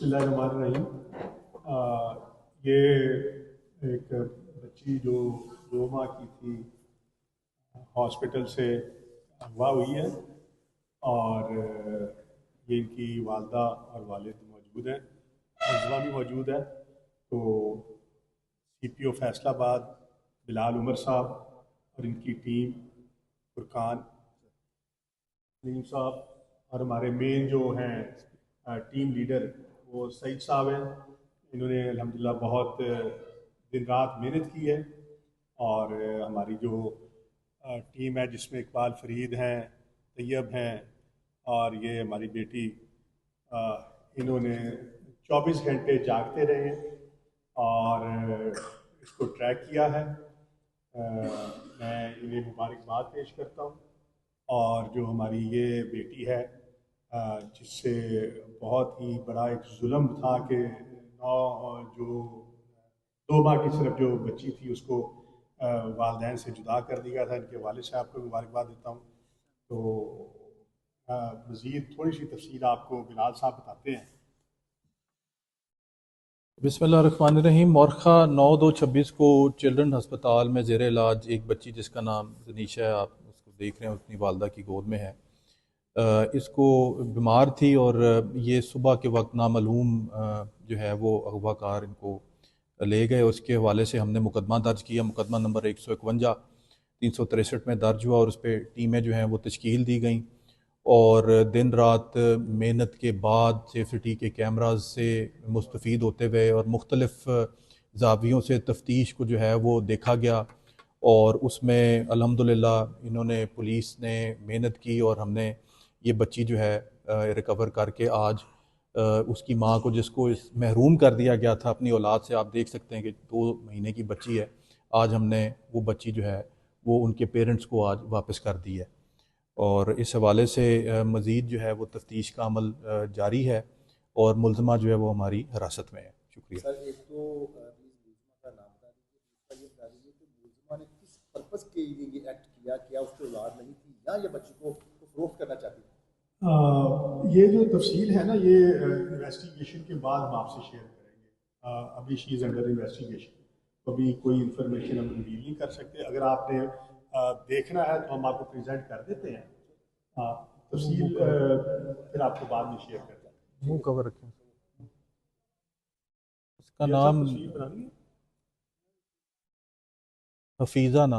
बिस्मिल्लाहिर्रहमानिर्रहीम। ये एक बच्ची जो 2 माह की थी, हॉस्पिटल से अगवा हुई है। और ये इनकी वालदा और वालिद मौजूद हैं, मुलज़मा भी मौजूद है। तो CPO फैसलाबाद बिलाल उमर साहब और इनकी टीम, फुरकान सलीम साहब और हमारे मेन जो हैं टीम लीडर वो सईद साहब हैं। इन्होंने अल्हम्दुलिल्लाह बहुत दिन रात मेहनत की है। और हमारी जो टीम है जिसमें इकबाल फरीद हैं, तैयब हैं और ये हमारी बेटी, अ, इन्होंने 24 घंटे जागते रहे हैं और इसको ट्रैक किया है। मैं इन्हें मुबारकबाद पेश करता हूँ। और जो हमारी ये बेटी है, जिससे बहुत ही बड़ा एक जुल्म था कि नौ जो 2 माह की सिर्फ जो बच्ची थी उसको वालदैन से जुदा कर दिया था। इनके वालिद साहब को मुबारकबाद देता हूँ। तो मज़ीद थोड़ी सी तफसील आपको बिलाल साहब बताते हैं। बिस्मिल्लाहिर्रहमानिर्रहीम। मौरखा 9/2/26 को चिल्ड्रन अस्पताल में ज़ेर इलाज एक बच्ची जिसका नाम जनीशा है, आप उसको देख रहे हैं, अपनी वालदा की गोद में है। इसको बीमार थी और ये सुबह के वक्त नामालूम जो है वो अगवाकार इनको ले गए। उसके हवाले से हमने मुकदमा दर्ज किया। मुकदमा नंबर 151 363 में दर्ज हुआ और उस पर टीमें जो हैं वो तश्कील दी गई। और दिन रात मेहनत के बाद सेफ्टी के कैमराज से मुस्तफ़ीद होते हुए और मुख्तलिफ़ ज़ावियों से तफ्तीश को जो है वो देखा गया। और उसमें अल्हम्दुलिल्लाह इन्होंने, पुलिस ने मेहनत की और हमने ये बच्ची जो है रिकवर करके आज उसकी माँ को, जिसको इस महरूम कर दिया गया था अपनी औलाद से, आप देख सकते हैं कि 2 महीने की बच्ची है, आज हमने वो बच्ची जो है वो उनके पेरेंट्स को आज वापस कर दी है। और इस हवाले से मज़ीद जो है वो तफ्तीश का अमल जारी है और मुलज़मा जो है वो हमारी हिरासत में है। शुक्रिया। सर, एक तो प्लीज मुलजिमा का नाम बता दीजिए, दूसरा ये बता दीजिए कि मुलजिमा ने किस पर्पस के लिए ये एक्ट किया, क्या उसकी औलाद नहीं थी या ये बच्ची को फरोख्त करना चाहती थी? ये जो तफसील है ना, ये इन्वेस्टिगेशन के बाद हम आपसे शेयर करेंगे। अभी शी इज़ अंडर इन्वेस्टिगेशन, तो अभी कोई इन्फॉर्मेशन हम रिवील नहीं कर सकते। अगर आपने देखना है तो हम आपको प्रेजेंट कर देते हैं। तफसील फिर आपको बाद में शेयर कर देते हैं। मुंह कवर रखें। इसका ये सब नाम तफसील बनानी है। हफीज़ा नाम